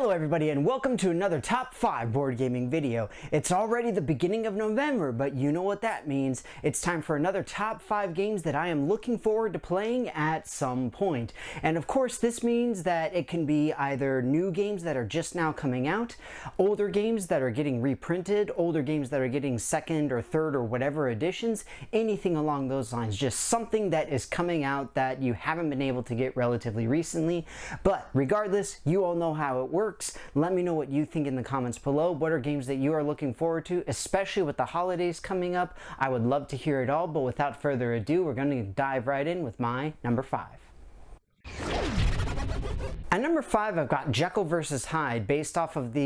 Hello everybody and welcome to another top 5 board gaming video. It's already the beginning of November, but you know what that means. It's time for another top 5 games that I am looking forward to playing at some point. And of course this means that it can be either new games that are just now coming out, older games that are getting reprinted, older games that are getting second or third or whatever editions, anything along those lines. Just something that is coming out that you haven't been able to get relatively recently. But regardless, you all know how it works. Let me know what you think in the comments below. What are games that you are looking forward to, especially with the holidays coming up? I would love to hear it all, but without further ado, we're going to dive right in with my number 5. At number 5, I've got Jekyll versus Hyde, based off of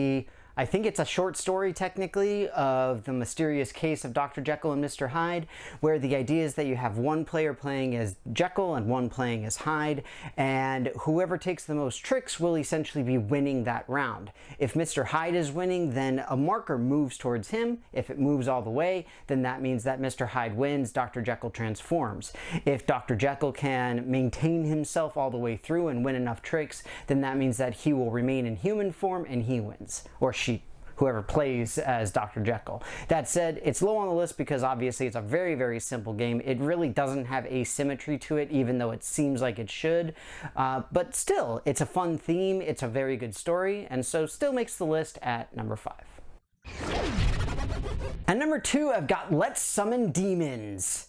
I think it's a short story technically of the mysterious case of Dr. Jekyll and Mr. Hyde, where the idea is that you have one player playing as Jekyll and one playing as Hyde, and whoever takes the most tricks will essentially be winning that round. If Mr. Hyde is winning, then a marker moves towards him. If it moves all the way, then that means that Mr. Hyde wins, Dr. Jekyll transforms. If Dr. Jekyll can maintain himself all the way through and win enough tricks, then that means that he will remain in human form and he wins, or she, whoever plays as Dr. Jekyll. That said, it's low on the list because obviously it's a very, very simple game. It really doesn't have asymmetry to it, even though it seems like it should. But still, it's a fun theme, it's a very good story, and so still makes the list at number 5. At number 2, I've got Let's Summon Demons.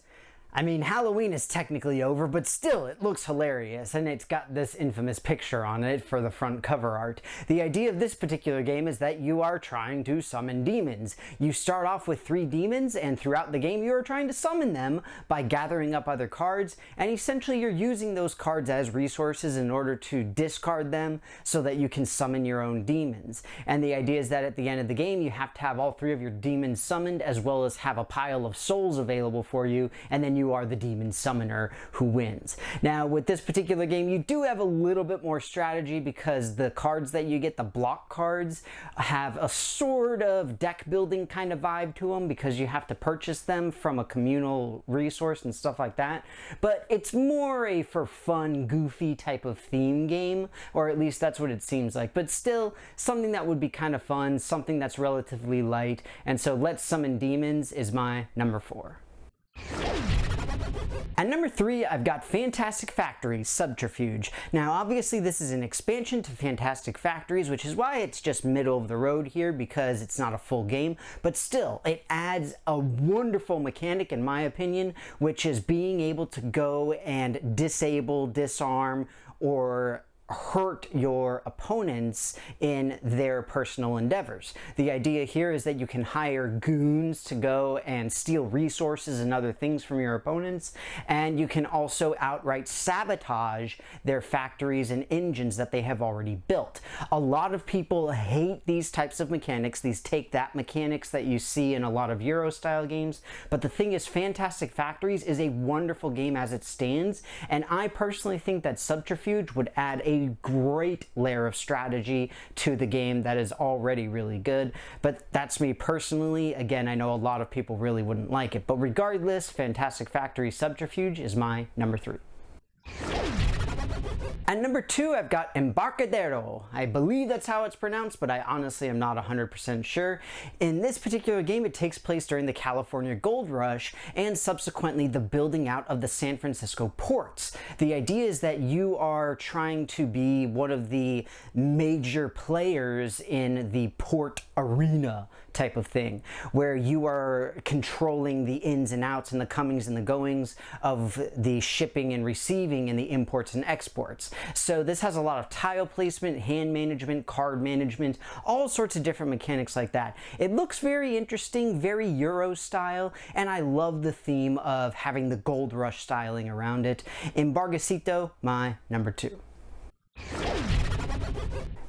I mean, Halloween is technically over, but still, it looks hilarious, and it's got this infamous picture on it for the front cover art. The idea of this particular game is that you are trying to summon demons. You start off with 3 demons, and throughout the game, you are trying to summon them by gathering up other cards, and essentially you're using those cards as resources in order to discard them so that you can summon your own demons. And the idea is that at the end of the game, you have to have all 3 of your demons summoned, as well as have a pile of souls available for you, and then you are the demon summoner who wins. Now, with this particular game, you do have a little bit more strategy because the cards that you get, the block cards, have a sort of deck building kind of vibe to them because you have to purchase them from a communal resource and stuff like that. But it's more a for fun, goofy type of theme game, or at least that's what it seems like. But still, something that would be kind of fun, something that's relatively light, and so Let's Summon Demons is my number 4. At number 3, I've got Fantastic Factories Subterfuge. Now, obviously, this is an expansion to Fantastic Factories, which is why it's just middle of the road here because it's not a full game. But still, it adds a wonderful mechanic, in my opinion, which is being able to go and disable, disarm, or hurt your opponents in their personal endeavors. The idea here is that you can hire goons to go and steal resources and other things from your opponents, and you can also outright sabotage their factories and engines that they have already built. A lot of people hate these types of mechanics, these take-that mechanics that you see in a lot of Euro-style games, but the thing is, Fantastic Factories is a wonderful game as it stands, and I personally think that Subterfuge would add a great layer of strategy to the game that is already really good. But that's me personally. Again, I know a lot of people really wouldn't like it, but regardless, Fantastic Factory Subterfuge is my number 3. At number 2, I've got Embarcadero. I believe that's how it's pronounced, but I honestly am not 100% sure. In this particular game, it takes place during the California Gold Rush and subsequently the building out of the San Francisco ports. The idea is that you are trying to be one of the major players in the port arena type of thing, where you are controlling the ins and outs and the comings and the goings of the shipping and receiving and the imports and exports. So this has a lot of tile placement, hand management, card management, all sorts of different mechanics like that. It looks very interesting, very Euro style, and I love the theme of having the gold rush styling around it. Embarcadero, my number 2.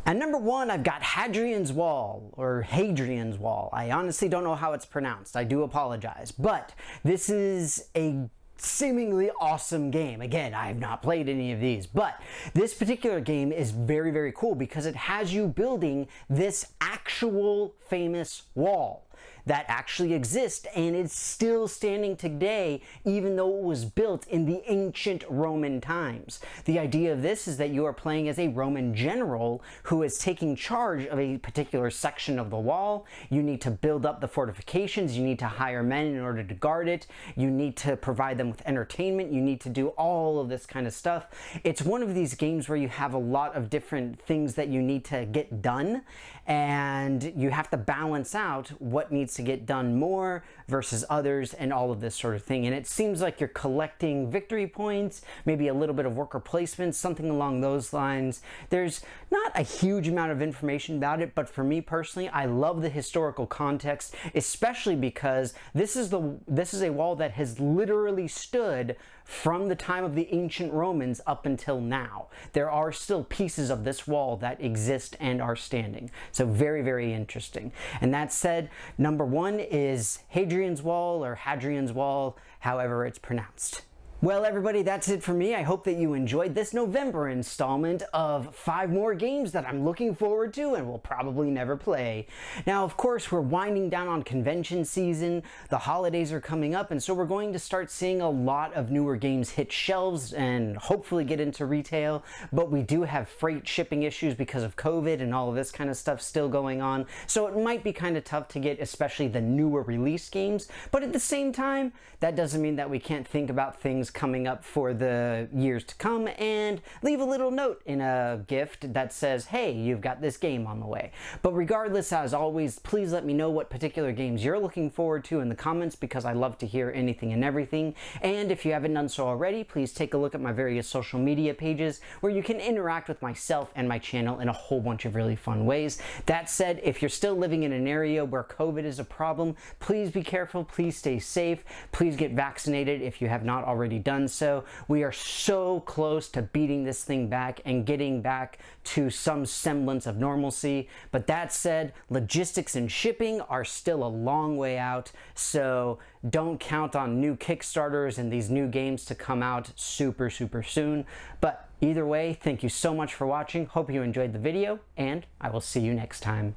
At number 1, I've got Hadrian's Wall, or Hadrian's Wall. I honestly don't know how it's pronounced. I do apologize. But this is a seemingly awesome game. Again, I have not played any of these, but this particular game is very, very cool because it has you building this actual famous wall. that actually exist, and it's still standing today, even though it was built in the ancient Roman times. The idea of this is that you are playing as a Roman general who is taking charge of a particular section of the wall. You need to build up the fortifications, you need to hire men in order to guard it, you need to provide them with entertainment, you need to do all of this kind of stuff. It's one of these games where you have a lot of different things that you need to get done, and you have to balance out what needs to get done more versus others and all of this sort of thing. And it seems like you're collecting victory points, maybe a little bit of worker placement, something along those lines. There's not a huge amount of information about it, but for me personally, I love the historical context, especially because this is a wall that has literally stood from the time of the ancient Romans up until now. There are still pieces of this wall that exist and are standing. So very, very interesting. And that said, number one is Hadrian's Wall, or Hadrian's Wall, however it's pronounced. Well, everybody, that's it for me. I hope that you enjoyed this November installment of 5 more games that I'm looking forward to and will probably never play. Now, of course, we're winding down on convention season, the holidays are coming up, and so we're going to start seeing a lot of newer games hit shelves and hopefully get into retail, but we do have freight shipping issues because of COVID and all of this kind of stuff still going on, so it might be kind of tough to get especially the newer release games, but at the same time, that doesn't mean that we can't think about things coming up for the years to come and leave a little note in a gift that says, hey, you've got this game on the way. But regardless, as always, please let me know what particular games you're looking forward to in the comments, because I love to hear anything and everything. And if you haven't done so already, please take a look at my various social media pages where you can interact with myself and my channel in a whole bunch of really fun ways. That said, if you're still living in an area where COVID is a problem, please be careful, please stay safe, please get vaccinated if you have not already done so. We are so close to beating this thing back and getting back to some semblance of normalcy. But that said, logistics and shipping are still a long way out, so don't count on new Kickstarters and these new games to come out super soon. But either way, thank you so much for watching. Hope you enjoyed the video, and I will see you next time.